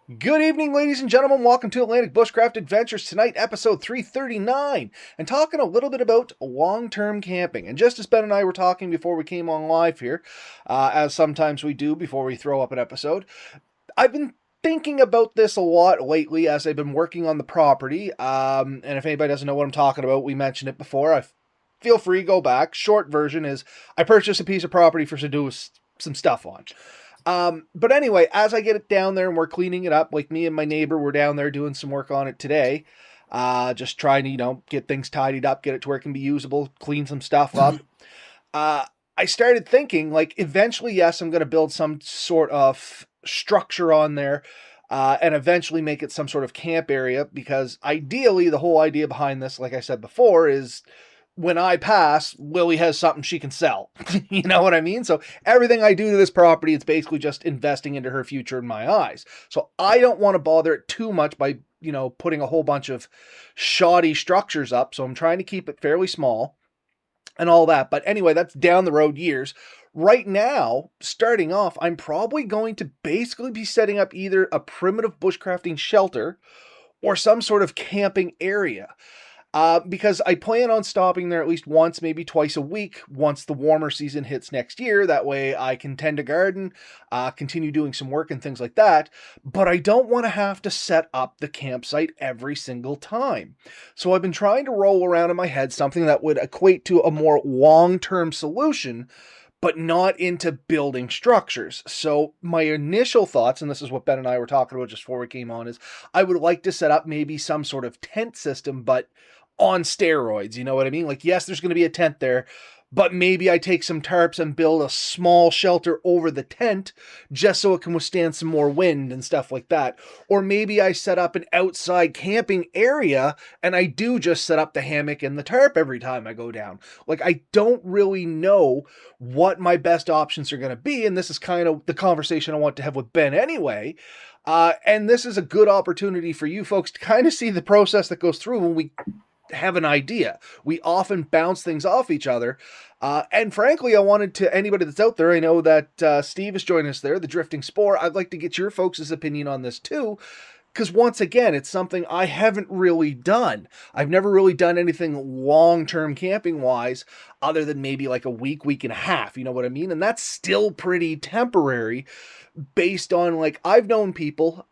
Good evening, ladies and gentlemen. Welcome to Atlantic Bushcraft Adventures. Tonight, episode 339, and talking a little bit about long-term camping. And just as Ben and I were talking before we came on live here, as sometimes we do before we throw up an episode, I've been thinking about this a lot lately as I've been working on the property. And if anybody doesn't know what I'm talking about, we mentioned it before. Feel free, go back. Short version is I purchased a piece of property for to do some stuff on. But anyway, as I get it down there and we're cleaning it up, like me and my neighbor were down there doing some work on it today. Just trying to, get things tidied up, get it to where it can be usable, clean some stuff up. I started thinking, like, eventually, yes, I'm going to build some sort of structure on there, and eventually make it some sort of camp area, because ideally, the whole idea behind this, like I said before, is when I pass, Lily has something she can sell. You know what I mean? So everything I do to this property, it's basically just investing into her future in my eyes. So I don't want to bother it too much by, putting a whole bunch of shoddy structures up. So I'm trying to keep it fairly small and all that. But anyway, that's down the road years. Right now, starting off, I'm probably going to basically be setting up either a primitive bushcrafting shelter or some sort of camping area. Because I plan on stopping there at least once, maybe twice a week, once the warmer season hits next year. That way I can tend a garden, continue doing some work and things like that. But I don't want to have to set up the campsite every single time. So I've been trying to roll around in my head something that would equate to a more long-term solution, but not into building structures. So my initial thoughts, and this is what Ben and I were talking about just before we came on, is I would like to set up maybe some sort of tent system, but on steroids, you know what I mean? Like, yes, there's going to be a tent there, but maybe I take some tarps and build a small shelter over the tent just so it can withstand some more wind and stuff like that. Or maybe I set up an outside camping area and I do just set up the hammock and the tarp every time I go down. Like, I don't really know what my best options are going to be, and this is kind of the conversation I want to have with Ben anyway. And this is a good opportunity for you folks to kind of see the process that goes through when we have an idea. We often bounce things off each other. And frankly, I wanted to, anybody that's out there, I know that Steve is joining us there, the Drifting Spore. I'd like to get your folks' opinion on this too. Because once again, it's something I haven't really done. I've never really done anything long-term camping-wise other than maybe like a week and a half. You know what I mean? And that's still pretty temporary based on, like, I've known people,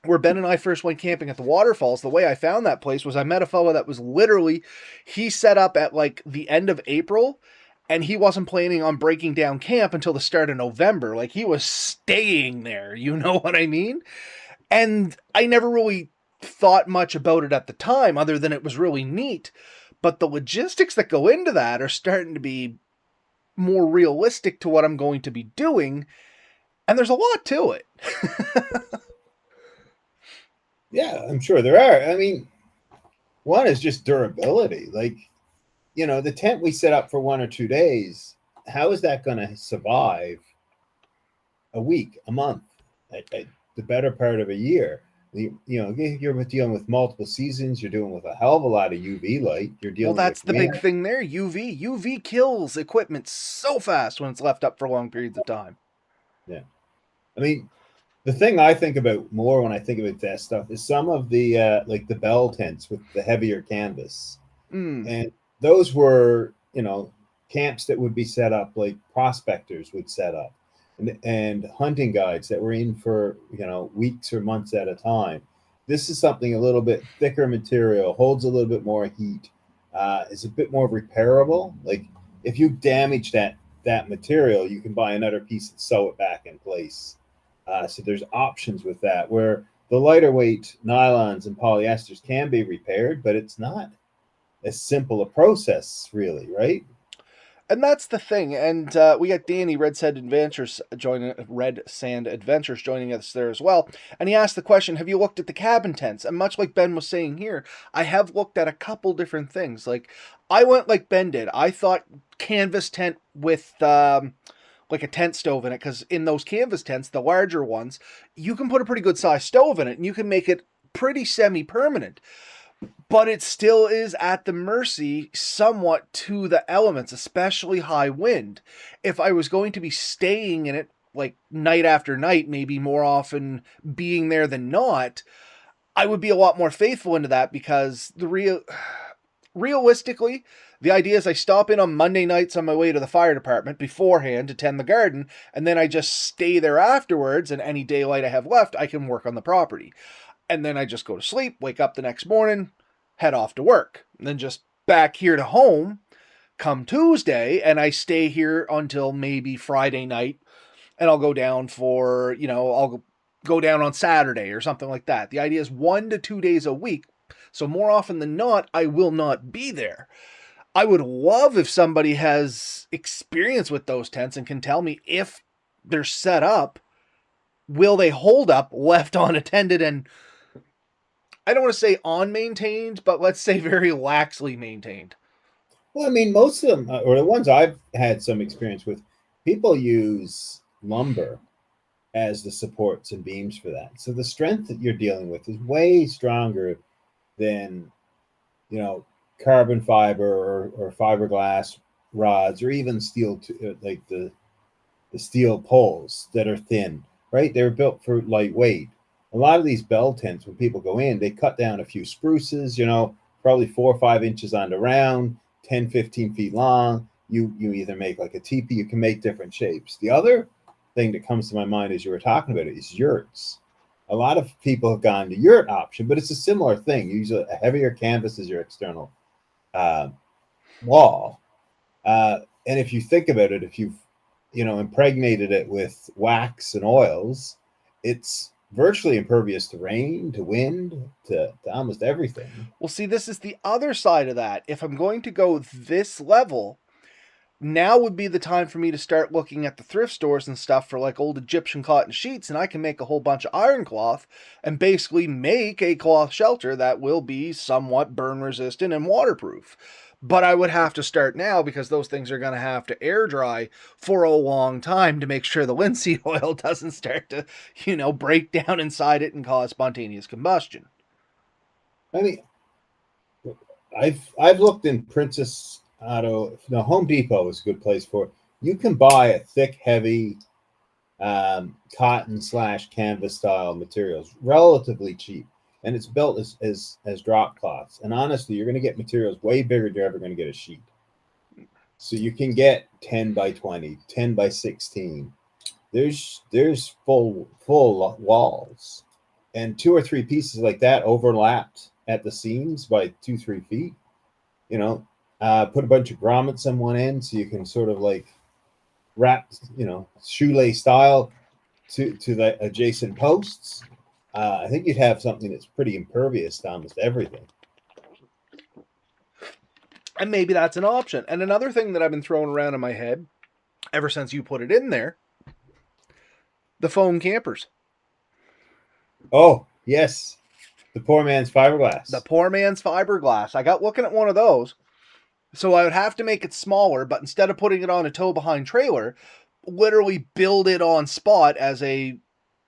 where Ben and I first went camping at the waterfalls. The way I found that place was I met a fellow that was literally, he set up at like the end of April, and he wasn't planning on breaking down camp until the start of November. Like, he was staying there, you know what I mean? And I never really thought much about it at the time, other than it was really neat. But the logistics that go into that are starting to be more realistic to what I'm going to be doing, and there's a lot to it. Yeah, I'm sure there are. I mean, one is just durability. Like, the tent we set up for 1 or 2 days, how is that going to survive a week, a month, the better part of a year? You're dealing with multiple seasons. You're dealing with a hell of a lot of UV light. You're dealing Well, that's with the wind. big thing there. UV kills equipment so fast when it's left up for long periods of time. Yeah. I mean, the thing I think about more when I think about that stuff is some of the like the bell tents with the heavier canvas. And those were, camps that would be set up like prospectors would set up, and hunting guides that were in for, weeks or months at a time. This is something a little bit thicker material, holds a little bit more heat, is a bit more repairable. Like, if you damage that material, you can buy another piece and sew it back in place. So there's options with that, where the lighter weight nylons and polyesters can be repaired, but it's not as simple a process, really, right? And that's the thing. And we got Danny Red Sand Adventures joining us there as well. And he asked the question, have you looked at the cabin tents? And much like Ben was saying here, I have looked at a couple different things. Like, I went like Ben did. I thought canvas tent with like a tent stove in it, because in those canvas tents, the larger ones, you can put a pretty good sized stove in it and you can make it pretty semi-permanent. But it still is at the mercy somewhat to the elements, especially high wind. If I was going to be staying in it like night after night, maybe more often being there than not, I would be a lot more faithful into that, because realistically, the idea is I stop in on Monday nights on my way to the fire department beforehand to tend the garden, and then I just stay there afterwards, and any daylight I have left, I can work on the property. And then I just go to sleep, wake up the next morning, head off to work, and then just back here to home come Tuesday, and I stay here until maybe Friday night, and I'll go down for, I'll go down on Saturday or something like that. The idea is 1 to 2 days a week. So more often than not, I will not be there. I would love if somebody has experience with those tents and can tell me if they're set up, will they hold up left unattended and, I don't want to say unmaintained, but let's say very laxly maintained. Well, I mean, most of them, or the ones I've had some experience with, people use lumber as the supports and beams for that. So the strength that you're dealing with is way stronger than, carbon fiber or fiberglass rods, or even steel, like the steel poles that are thin, right? They're built for lightweight. A lot of these bell tents, when people go in, they cut down a few spruces, probably 4 or 5 inches on the round, 10, 15 feet long. You either make like a teepee, you can make different shapes. The other thing that comes to my mind as you were talking about it is yurts. A lot of people have gone to yurt option, but it's a similar thing. You use a heavier canvas as your external wall. And if you think about it, if you've impregnated it with wax and oils, it's virtually impervious to rain, to wind, to almost everything. Well, see, this is the other side of that. If I'm going to go this level, now would be the time for me to start looking at the thrift stores and stuff for like old Egyptian cotton sheets, and I can make a whole bunch of iron cloth and basically make a cloth shelter that will be somewhat burn resistant and waterproof. But I would have to start now, because those things are going to have to air dry for a long time to make sure the linseed oil doesn't start to, break down inside it and cause spontaneous combustion. I mean, I've looked in Princess Auto. No, Home Depot is a good place for it. You can buy a thick, heavy cotton/canvas style materials relatively cheap, and it's built as drop cloths. And honestly, you're going to get materials way bigger than you're ever going to get a sheet. So you can get 10 by 20, 10 by 16. There's full walls, and 2 or 3 pieces like that overlapped at the seams by 2-3 feet. Put a bunch of grommets on one end so you can sort of like wrap, shoelace style to the adjacent posts. I think you'd have something that's pretty impervious to almost everything. And maybe that's an option. And another thing that I've been throwing around in my head ever since you put it in there, the foam campers. Oh, yes. The poor man's fiberglass. The poor man's fiberglass. I got looking at one of those. So I would have to make it smaller, but instead of putting it on a tow behind trailer, literally build it on spot as a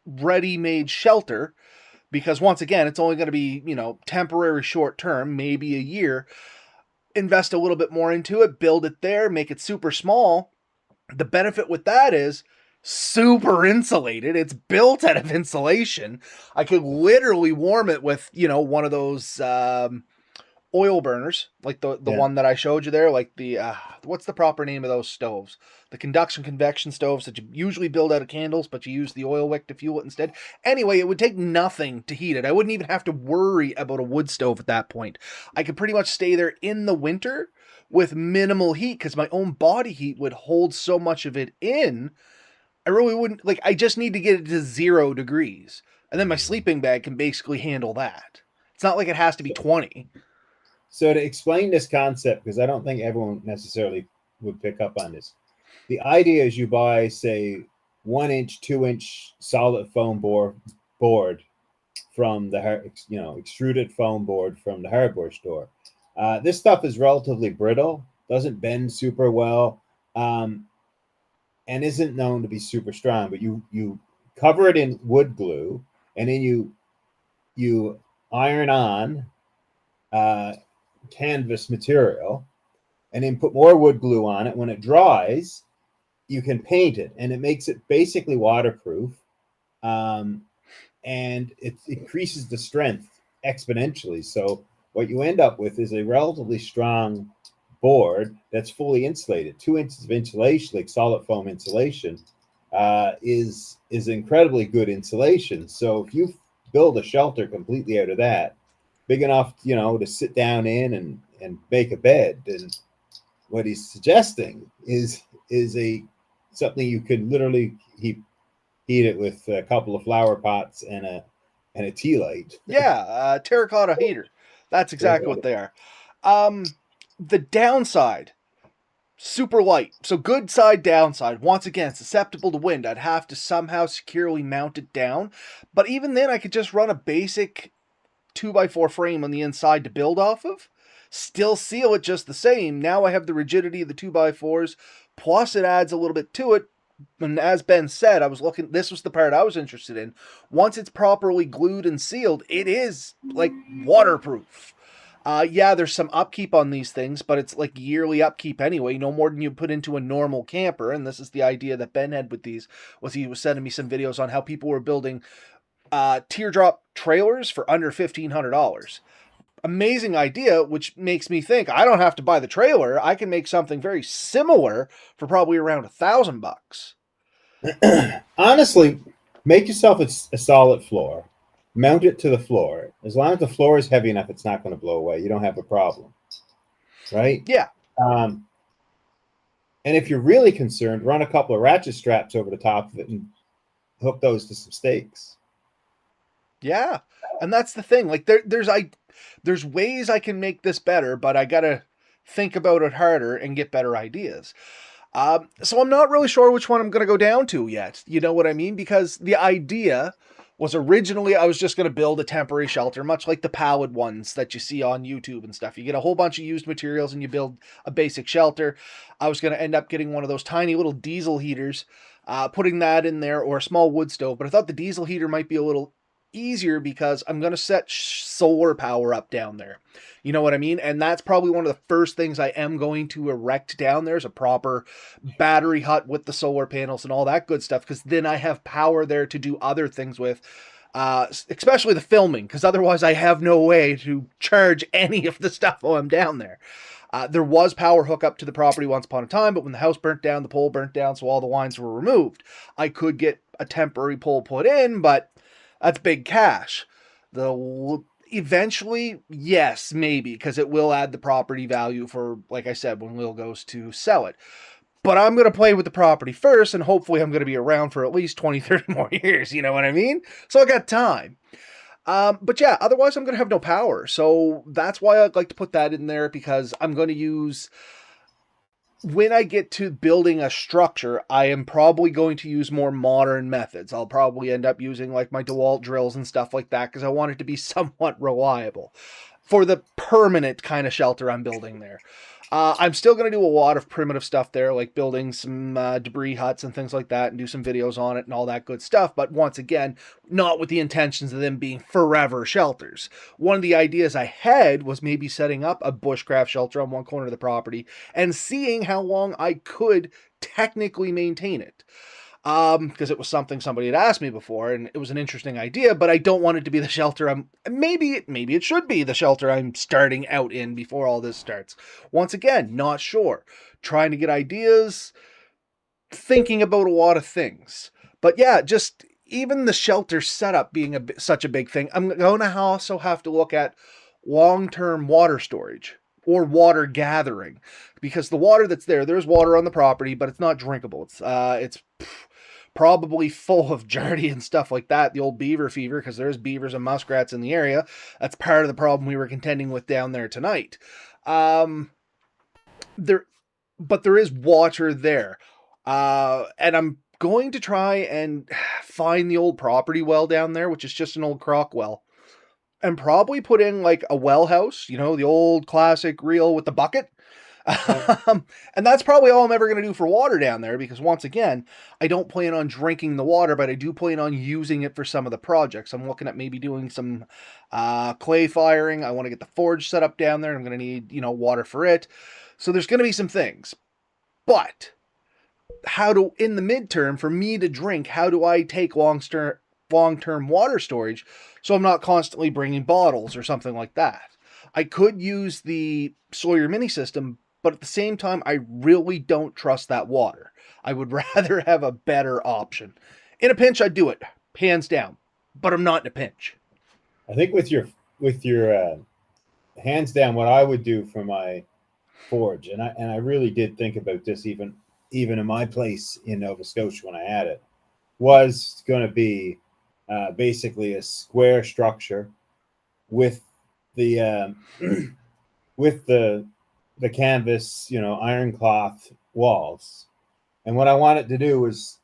ready-made shelter. Because once again, it's only going to be, temporary short term, maybe a year. Invest a little bit more into it, build it there, make it super small. The benefit with that is super insulated. It's built out of insulation. I could literally warm it with, one of those oil burners, like the one that I showed you there, like the what's the proper name of those stoves? The convection stoves that you usually build out of candles, but you use the oil wick to fuel it instead. Anyway, it would take nothing to heat it. I wouldn't even have to worry about a wood stove at that point. I could pretty much stay there in the winter with minimal heat, because my own body heat would hold so much of it in. I really wouldn't, I just need to get it to 0 degrees. And then my sleeping bag can basically handle that. It's not like it has to be 20. So to explain this concept, because I don't think everyone necessarily would pick up on this. The idea is you buy, say, 1 inch, 2 inch solid foam board from the, extruded foam board from the hardware store. This stuff is relatively brittle, doesn't bend super well, and isn't known to be super strong. But you cover it in wood glue, and then you iron on canvas material, and then put more wood glue on it. When it dries, you can paint it, and it makes it basically waterproof, um, and it increases the strength exponentially. So what you end up with is a relatively strong board that's fully insulated. 2 inches of insulation, like solid foam insulation, is incredibly good insulation. So if you build a shelter completely out of that, big enough, to sit down in and make a bed, and what he's suggesting is a something you could literally heat it with a couple of flower pots and a tea light. Yeah, terracotta heater. That's exactly what they are. The downside, super light. So good side, downside. Once again, susceptible to wind. I'd have to somehow securely mount it down. But even then, I could just run a basic 2x4 frame on the inside to build off of. Still seal it just the same. Now I have the rigidity of the 2x4s. Plus, it adds a little bit to it. And as Ben said, this was the part I was interested in. Once it's properly glued and sealed, it is like waterproof. Yeah, there's some upkeep on these things, but it's like yearly upkeep anyway, no more than you put into a normal camper. And this is the idea that Ben had with these, was he was sending me some videos on how people were building teardrop trailers for under $1,500. Amazing idea, which makes me think I don't have to buy the trailer. I can make something very similar for probably around $1,000. Honestly, make yourself a solid floor. Mount it to the floor. As long as the floor is heavy enough, it's not going to blow away. You don't have a problem, right? Yeah. And if you're really concerned, run a couple of ratchet straps over the top of it and hook those to some stakes. Yeah, and that's the thing. Like there's ways I can make this better, but I gotta think about it harder and get better ideas. So I'm not really sure which one I'm gonna go down to yet. You know what I mean? Because the idea was originally I was just gonna build a temporary shelter, much like the pallet ones that you see on YouTube and stuff. You get a whole bunch of used materials and you build a basic shelter. I was gonna end up getting one of those tiny little diesel heaters, putting that in there, or a small wood stove. But I thought the diesel heater might be a little easier because I'm going to set solar power up down there. You know what I mean? And that's probably one of the first things I am going to erect down there, is a proper battery hut with the solar panels and all that good stuff, because then I have power there to do other things with, especially the filming, because otherwise I have no way to charge any of the stuff while I'm down there. There was power hookup to the property once upon a time, but when the house burnt down, the pole burnt down, so all the lines were removed. I could get a temporary pole put in, but that's big cash. Eventually, yes, maybe, because it will add the property value for, like I said, when Will goes to sell it. But I'm going to play with the property first, and hopefully I'm going to be around for at least 20, 30 more years, you know what I mean? So I got time. But yeah, otherwise I'm going to have no power. So that's why I'd like to put that in there, because I'm going to use... When I get to building a structure, I am probably going to use more modern methods. I'll probably end up using like my DeWalt drills and stuff like that, because I want it to be somewhat reliable for the permanent kind of shelter I'm building there. I'm still going to do a lot of primitive stuff there, like building some debris huts and things like that, and do some videos on it and all that good stuff. But once again, not with the intentions of them being forever shelters. One of the ideas I had was maybe setting up a bushcraft shelter on one corner of the property and seeing how long I could technically maintain it. Because it was something somebody had asked me before, and it was an interesting idea, but I don't want it to be the shelter maybe it should be the shelter I'm starting out in before all this starts. Once again, not sure. Trying to get ideas, thinking about a lot of things. But yeah, just even the shelter setup being such a big thing, I'm going to also have to look at long-term water storage or water gathering, because the water that's there's water on the property, but it's not drinkable. It's probably full of jardy and stuff like that, the old beaver fever, because there's beavers and muskrats in the area. That's part of the problem we were contending with down there tonight. There is water there. And I'm going to try and find the old property well down there, which is just an old crock well, and probably put in like a well house, the old classic reel with the bucket. And that's probably all I'm ever going to do for water down there, because once again, I don't plan on drinking the water, but I do plan on using it for some of the projects. I'm looking at maybe doing some clay firing. I want to get the forge set up down there. I'm going to need, water for it. So there's going to be some things. But in the midterm, for me to drink, how do I take long-term water storage so I'm not constantly bringing bottles or something like that? I could use the Sawyer mini system, but at the same time, I really don't trust that water. I would rather have a better option. In a pinch, I'd do it, hands down, but I'm not in a pinch. I think with your hands down, what I would do for my forge, and I really did think about this even in my place in Nova Scotia when I had it, was going to be basically a square structure with the with the canvas, iron cloth walls. And what I wanted to do was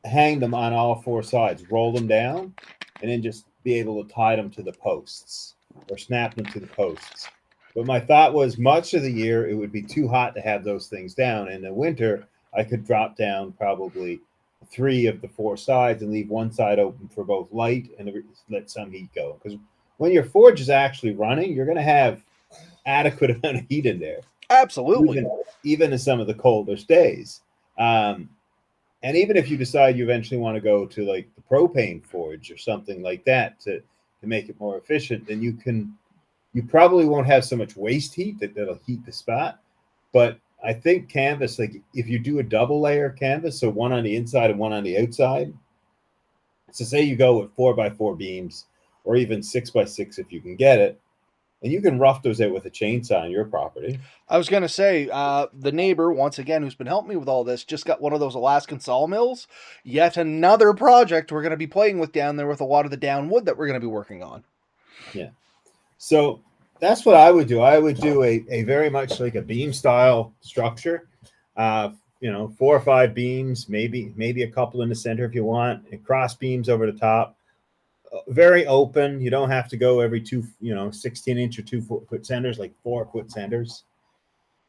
hang them on all four sides, roll them down, and then just be able to tie them to the posts or snap them to the posts. But my thought was much of the year it would be too hot to have those things down. In the winter, I could drop down probably 3 of the 4 sides and leave one side open for both light and let some heat go. Because when your forge is actually running, you're going to have adequate amount of heat in there. Absolutely. Even in some of the coldest days. And even if you decide you eventually want to go to like the propane forge or something like that to make it more efficient, then you probably won't have so much waste heat that'll heat the spot. But I think canvas, like if you do a double layer canvas, so one on the inside and one on the outside, so say you go with 4x4 beams or even 6x6 if you can get it, and you can rough those out with a chainsaw on your property. I was going to say, the neighbor, once again, who's been helping me with all this, just got one of those Alaskan sawmills. Yet another project we're going to be playing with down there with a lot of the down wood that we're going to be working on. Yeah. So that's what I would do. I would do a very much like a beam style structure. 4 or 5 beams, maybe a couple in the center if you want, and cross beams over the top. Very open. You don't have to go every 16-inch or 2-foot centers, like 4-foot centers.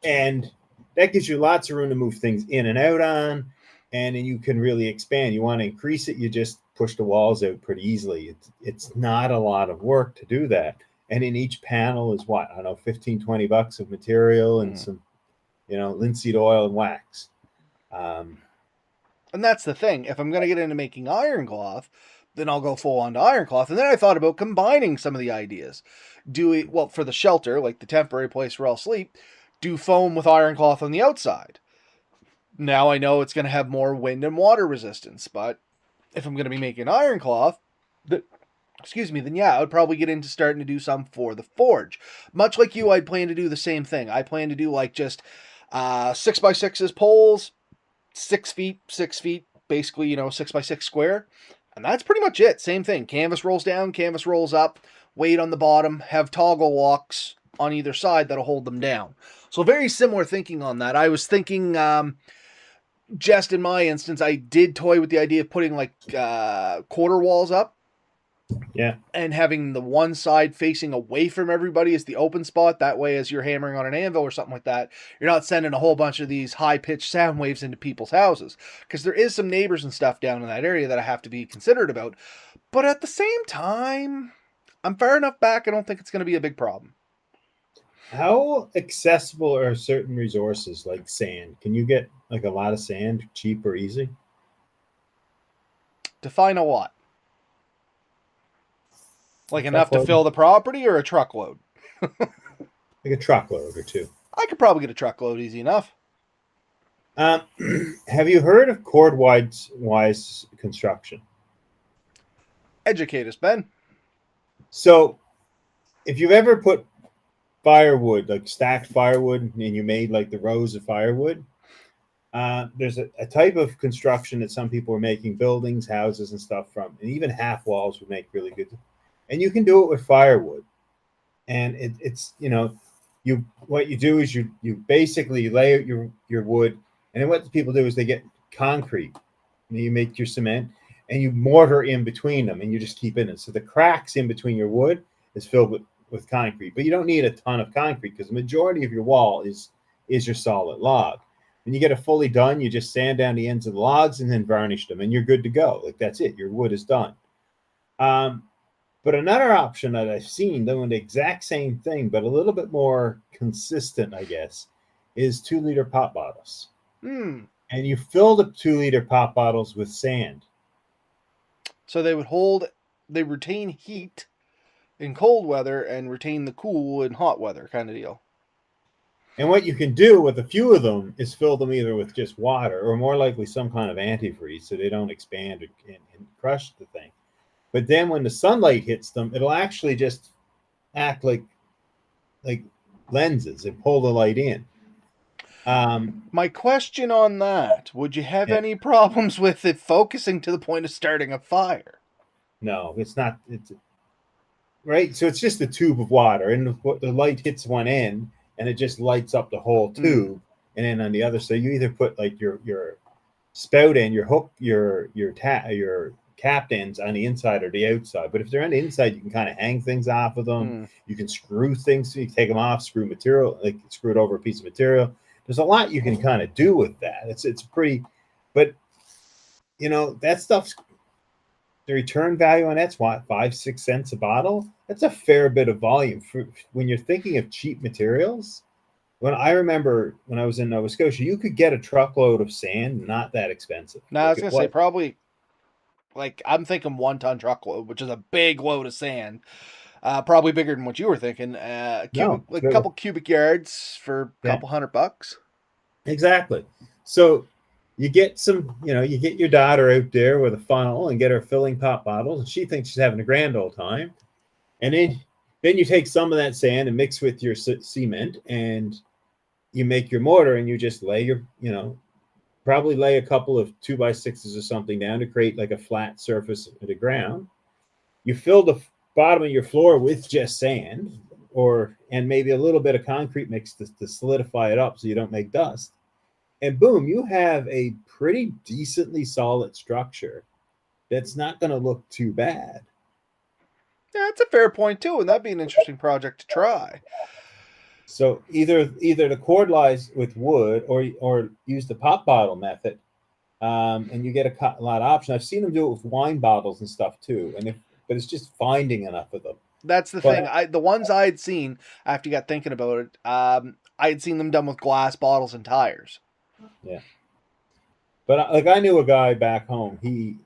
And that gives you lots of room to move things in and out on. And then you can really expand. You want to increase it, you just push the walls out pretty easily. It's not a lot of work to do that. And in each panel is what? I don't know, 15, 20 bucks of material and some, linseed oil and wax. And that's the thing. If I'm going to get into making iron cloth, then I'll go full on to iron cloth. And then I thought about combining some of the ideas. For the shelter, like the temporary place where I'll sleep, do foam with iron cloth on the outside. Now I know it's going to have more wind and water resistance, but if I'm going to be making iron cloth, then yeah, I would probably get into starting to do some for the forge. Much like you, I'd plan to do the same thing. I plan to do like just 6x6s poles, 6 feet, 6 feet, basically, 6x6 square. And that's pretty much it. Same thing. Canvas rolls down, canvas rolls up, weight on the bottom, have toggle locks on either side that'll hold them down. So very similar thinking on that. I was thinking, just in my instance, I did toy with the idea of putting like quarter walls up. Yeah. And having the one side facing away from everybody as the open spot. That way, as you're hammering on an anvil or something like that, you're not sending a whole bunch of these high-pitched sound waves into people's houses. Because there is some neighbors and stuff down in that area that I have to be considerate about. But at the same time, I'm far enough back, I don't think it's going to be a big problem. How accessible are certain resources like sand? Can you get like a lot of sand cheap or easy? Define a lot. Like enough to fill the property or a truckload? Like a truckload or two. I could probably get a truckload easy enough. Have you heard of cord-wise construction? Educate us, Ben. So if you've ever put firewood, like stacked firewood, and you made like the rows of firewood, there's a type of construction that some people are making buildings, houses, and stuff from, and even half walls would make really good. And you can do it with firewood. And it's what you do is you basically lay out your wood, and then what people do is they get concrete, and you make your cement, and you mortar in between them, and you just keep in it. So the cracks in between your wood is filled with concrete, but you don't need a ton of concrete because the majority of your wall is your solid log. When you get it fully done, you just sand down the ends of the logs and then varnish them, and you're good to go. Like that's it. Your wood is done. But another option that I've seen doing the exact same thing, but a little bit more consistent, I guess, is 2-liter pop bottles. And you fill the 2-liter pop bottles with sand. So they retain heat in cold weather and retain the cool in hot weather kind of deal. And what you can do with a few of them is fill them either with just water or more likely some kind of antifreeze so they don't expand and crush the thing. But then when the sunlight hits them, it'll actually just act like lenses and pull the light in. My question on that, would you have any problems with it focusing to the point of starting a fire? No, it's not. It's right. So it's just a tube of water, and the light hits one end, and it just lights up the whole tube. And then on the other side, you either put like your spout end, your hook, your cap ends on the inside or the outside. But if they're on the inside, you can kind of hang things off of them. You can screw things. So you take them off, screw material, like screw it over a piece of material. There's a lot you can kind of do with that. It's pretty, but you know that stuff's the return value on that's what 5-6 cents a bottle. That's a fair bit of volume for when you're thinking of cheap materials. When I remember when I was in Nova Scotia, you could get a truckload of sand, not that expensive. No, I was gonna say probably like I'm thinking 1-ton truckload, which is a big load of sand. Probably bigger than what you were thinking. A couple cubic yards for a couple $100. Exactly. So you get you get your daughter out there with a funnel and get her filling pop bottles, and she thinks she's having a grand old time. And then you take some of that sand and mix with your cement, and you make your mortar, and you just lay your, probably lay a couple of 2x6s or something down to create like a flat surface of the ground. You fill the bottom of your floor with just sand, and maybe a little bit of concrete mix to solidify it up so you don't make dust. And boom, you have a pretty decently solid structure that's not going to look too bad. Yeah, that's a fair point too, and that'd be an interesting project to try. So either the cord lies with wood or use the pop bottle method, and you get a lot of options. I've seen them do it with wine bottles and stuff too, but it's just finding enough of them. That's the thing. The ones I had seen after you got thinking about it, I had seen them done with glass bottles and tires. Yeah, but like I knew a guy back home. I think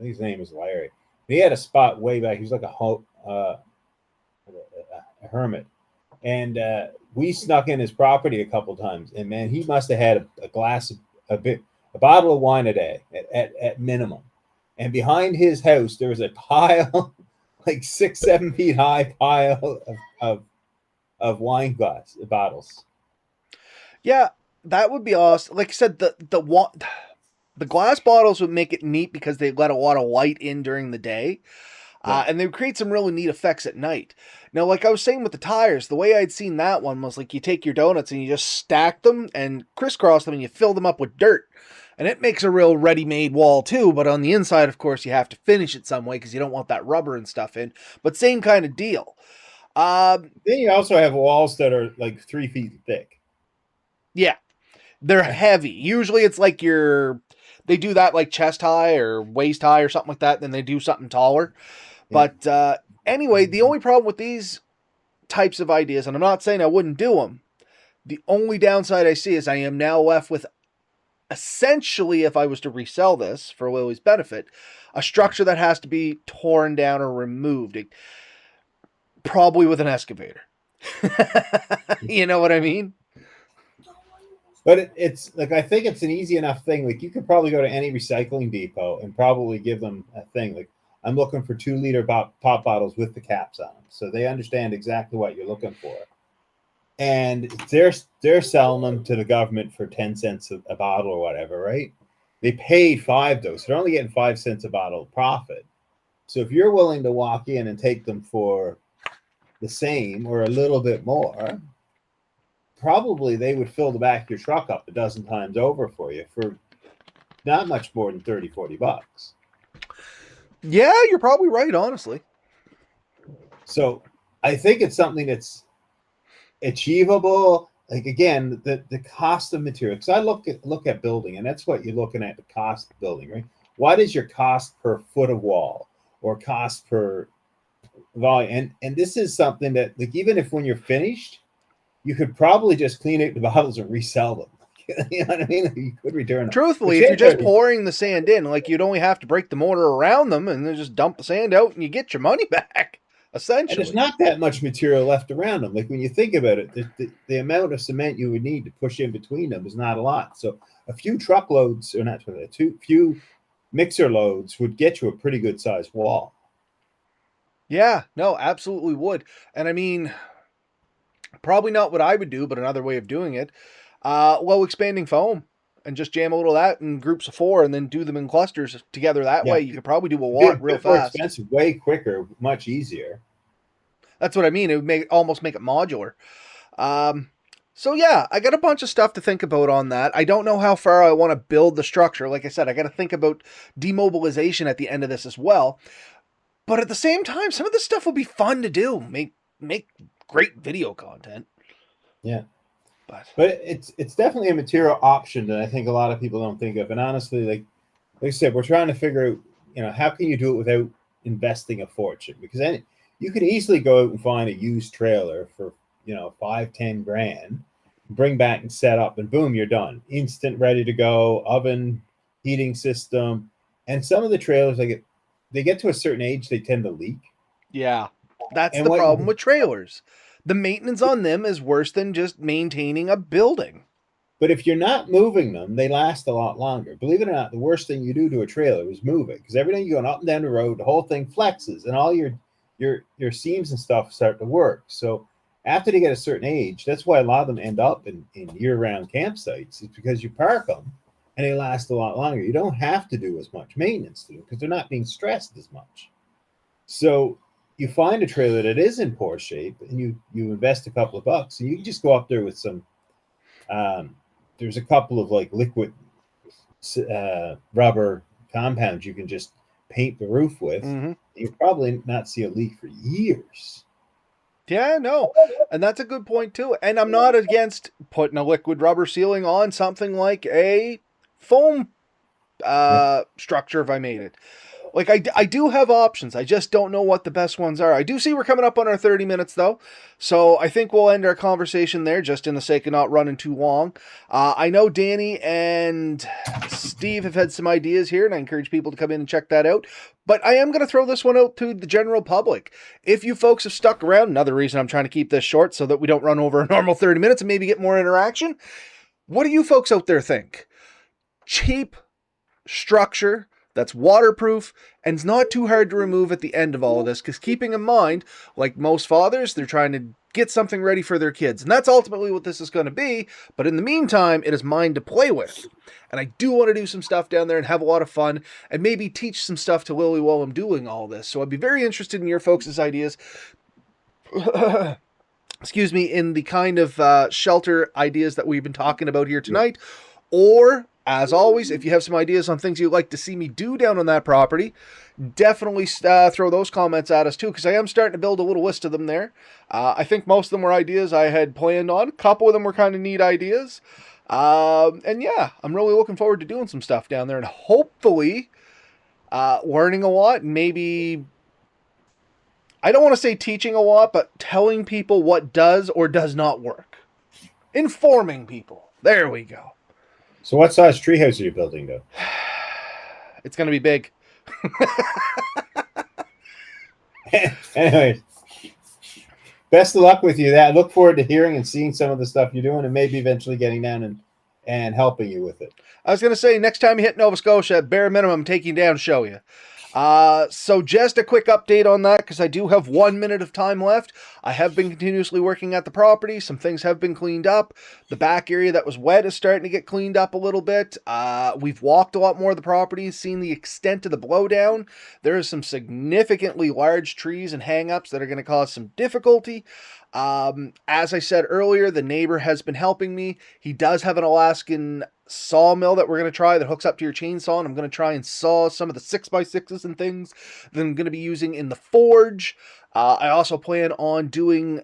his name is Larry. He had a spot way back. He was like a hermit, and we snuck in his property a couple times. And man, he must have had a bottle of wine a day at minimum. And behind his house, there was a pile, like 6-7 feet high pile of wine bottles. Yeah, that would be awesome. Like I said, the glass bottles would make it neat because they let a lot of light in during the day. And they would create some really neat effects at night. Now, like I was saying with the tires, the way I'd seen that one was like you take your donuts and you just stack them and crisscross them and you fill them up with dirt. And it makes a real ready-made wall too, but on the inside, of course, you have to finish it some way because you don't want that rubber and stuff in. But same kind of deal. Then you also have walls that are like 3 feet thick. Yeah. They're heavy. Usually it's like they do that like chest high or waist high or something like that. Then they do something taller. Yeah. But anyway, the only problem with these types of ideas, and I'm not saying I wouldn't do them, the only downside I see is I am now left with essentially, if I was to resell this for Lily's benefit, a structure that has to be torn down or removed, probably with an excavator. You know what I mean? But it's like, I think it's an easy enough thing. Like you could probably go to any recycling depot and probably give them a thing. Like I'm looking for 2-liter pop bottles with the caps on them. So they understand exactly what you're looking for. And they're selling them to the government for 10 cents a bottle or whatever, right? They paid $5 though. So they're only getting 5 cents a bottle profit. So if you're willing to walk in and take them for the same or a little bit more, probably they would fill the back of your truck up a dozen times over for you for not much more than $30-$40. Yeah, you're probably right, honestly. So I think it's something that's achievable. Like again, the cost of material. Because I look at building, and that's what you're looking at, the cost of building, right? What is your cost per foot of wall or cost per volume? And this is something that, like, even if when you're finished, you could probably just clean out the bottles and resell them. You know what I mean? You could return them. Truthfully, if you're just pouring the sand in, like, you'd only have to break the mortar around them and then just dump the sand out and you get your money back, essentially. And there's not that much material left around them. Like when you think about it, the amount of cement you would need to push in between them is not a lot. So a few truckloads, or not few mixer loads would get you a pretty good sized wall. Yeah, no, absolutely would. And I mean, probably not what I would do, but another way of doing it. Low expanding foam, and just jam a little of that in groups of 4 and then do them in clusters together that way. You could probably do a lot real fast. More expensive, way quicker, much easier. That's what I mean. It would almost make it modular. So yeah, I got a bunch of stuff to think about on that. I don't know how far I want to build the structure. Like I said, I got to think about demobilization at the end of this as well. But at the same time, some of this stuff will be fun to do. Make great video content. Yeah. But it's definitely a material option that I think a lot of people don't think of. And honestly, like I said, we're trying to figure out, how can you do it without investing a fortune? Because then you could easily go out and find a used trailer for, 5-10 grand, bring back and set up, and boom, you're done. Instant, ready to go, oven, heating system. And some of the trailers, they get to a certain age, they tend to leak. Yeah, that's the problem with trailers. The maintenance on them is worse than just maintaining a building. But if you're not moving them, they last a lot longer. Believe it or not, the worst thing you do to a trailer is move it, because every time you're going up and down the road, the whole thing flexes, and all your seams and stuff start to work. So after they get a certain age, that's why a lot of them end up in year-round campsites. It's because you park them and they last a lot longer. You don't have to do as much maintenance to them because they're not being stressed as much. So you find a trailer that is in poor shape and you invest a couple of bucks, and you can just go up there with some there's a couple of like liquid rubber compounds you can just paint the roof with. Mm-hmm. You'll probably not see a leak for years. Yeah, no. And that's a good point too. And I'm not against putting a liquid rubber ceiling on something like a foam structure if I made it. Like, I do have options. I just don't know what the best ones are. I do see we're coming up on our 30 minutes, though. So I think we'll end our conversation there, just in the sake of not running too long. I know Danny and Steve have had some ideas here, and I encourage people to come in and check that out. But I am going to throw this one out to the general public. If you folks have stuck around, another reason I'm trying to keep this short so that we don't run over a normal 30 minutes and maybe get more interaction. What do you folks out there think? Cheap structure that's waterproof and it's not too hard to remove at the end of all of this, because keeping in mind, like most fathers, they're trying to get something ready for their kids, and that's ultimately what this is going to be. But in the meantime, it is mine to play with, and I do want to do some stuff down there and have a lot of fun and maybe teach some stuff to Lily while I'm doing all this. So I'd be very interested in your folks' ideas. Excuse me, in the kind of shelter ideas that we've been talking about here tonight. Or, as always, if you have some ideas on things you'd like to see me do down on that property, definitely throw those comments at us too, because I am starting to build a little list of them there. I think most of them were ideas I had planned on. A couple of them were kind of neat ideas. And yeah, I'm really looking forward to doing some stuff down there and hopefully learning a lot, and maybe, I don't want to say teaching a lot, but telling people what does or does not work. Informing people. There we go. So what size treehouse are you building, though? It's going to be big. Anyways, best of luck with you. I look forward to hearing and seeing some of the stuff you're doing, and maybe eventually getting down and helping you with it. I was going to say, next time you hit Nova Scotia, at bare minimum, take you down, show you. So just a quick update on that, because I do have 1 minute of time left. I have been continuously working at the property. Some things have been cleaned up. The back area that was wet is starting to get cleaned up a little bit. We've walked a lot more of the property, seen the extent of the blowdown. There are some significantly large trees and hang-ups that are going to cause some difficulty. As I said earlier, the neighbor has been helping me. He does have an Alaskan sawmill that we're going to try that hooks up to your chainsaw, and I'm going to try and saw some of the 6x6s and things that I'm going to be using in the forge. I also plan on doing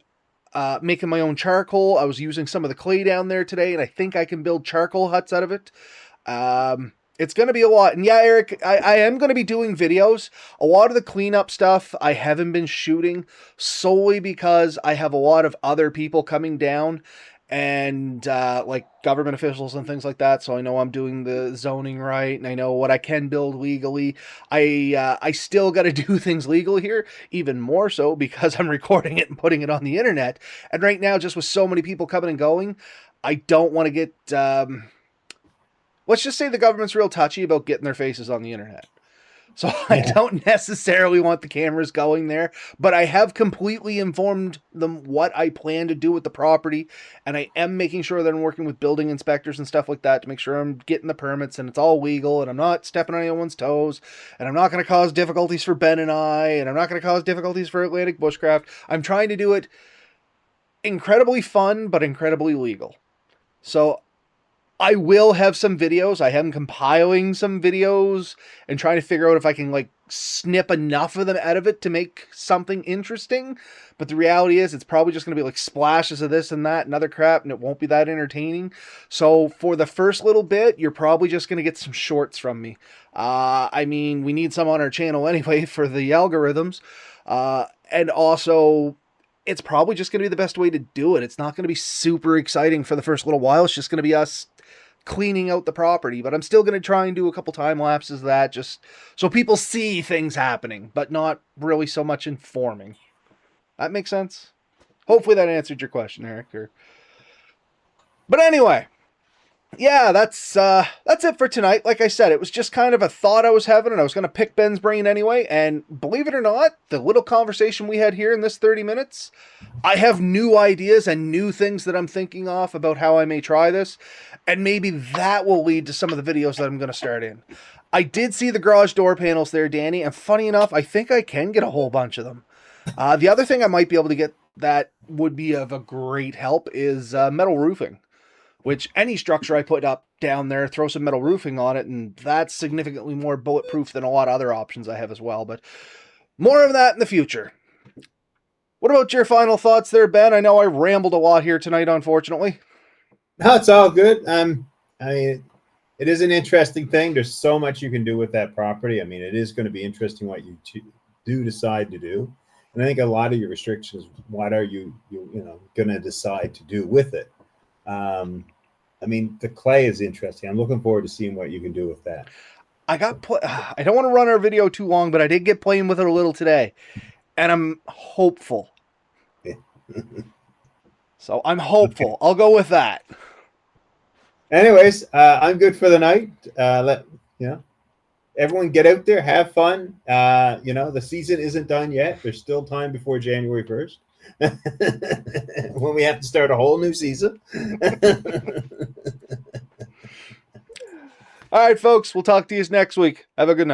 making my own charcoal. I was using some of the clay down there today, and I think I can build charcoal huts out of it. It's going to be a lot. And yeah, Eric, I am going to be doing videos. A lot of the cleanup stuff I haven't been shooting solely because I have a lot of other people coming down. and like government officials and things like that. So I know I'm doing the zoning right, and I know what I can build legally. I still got to do things legal here, even more so because I'm recording it and putting it on the internet. And right now, just with so many people coming and going, I don't want to get. Let's just say the government's real touchy about getting their faces on the internet. So I don't necessarily want the cameras going there, but I have completely informed them what I plan to do with the property, and I am making sure that I'm working with building inspectors and stuff like that to make sure I'm getting the permits and it's all legal, and I'm not stepping on anyone's toes, and I'm not going to cause difficulties for Ben and and I'm not going to cause difficulties for Atlantic Bushcraft. I'm trying to do it incredibly fun, but incredibly legal. So I will have some videos. I am compiling some videos and trying to figure out if I can like snip enough of them out of it to make something interesting. But the reality is it's probably just going to be like splashes of this and that and other crap, and it won't be that entertaining. So for the first little bit, you're probably just going to get some shorts from me. I mean, we need some on our channel anyway for the algorithms. And also, it's probably just going to be the best way to do it. It's not going to be super exciting for the first little while. It's just going to be us cleaning out the property, but I'm still going to try and do a couple time lapses of that just so people see things happening, but not really so much informing. That makes sense? Hopefully that answered your question, Eric. But anyway, yeah, that's it for tonight. Like I said, it was just kind of a thought I was having, and I was going to pick Ben's brain anyway. And believe it or not, the little conversation we had here in this 30 minutes, I have new ideas and new things that I'm thinking of about how I may try this. And maybe that will lead to some of the videos that I'm going to start in. I did see the garage door panels there, Danny, and funny enough, I think I can get a whole bunch of them. The other thing I might be able to get that would be of a great help is metal roofing, which any structure I put up down there, throw some metal roofing on it, and that's significantly more bulletproof than a lot of other options I have as well. But more of that in the future. What about your final thoughts there, Ben? I know I rambled a lot here tonight, unfortunately. No, it's all good. I mean, it is an interesting thing. There's so much you can do with that property. I mean, it is going to be interesting what you do decide to do. And I think a lot of your restrictions, what are you going to decide to do with it? I mean, the clay is interesting. I'm looking forward to seeing what you can do with that. I don't want to run our video too long, but I did get playing with it a little today, and I'm hopeful. So I'm hopeful. Okay. I'll go with that. Anyways, I'm good for the night. Everyone get out there, have fun. The season isn't done yet. There's still time before January 1st. When we have to start a whole new season. All right, folks, we'll talk to you next week. Have a good night.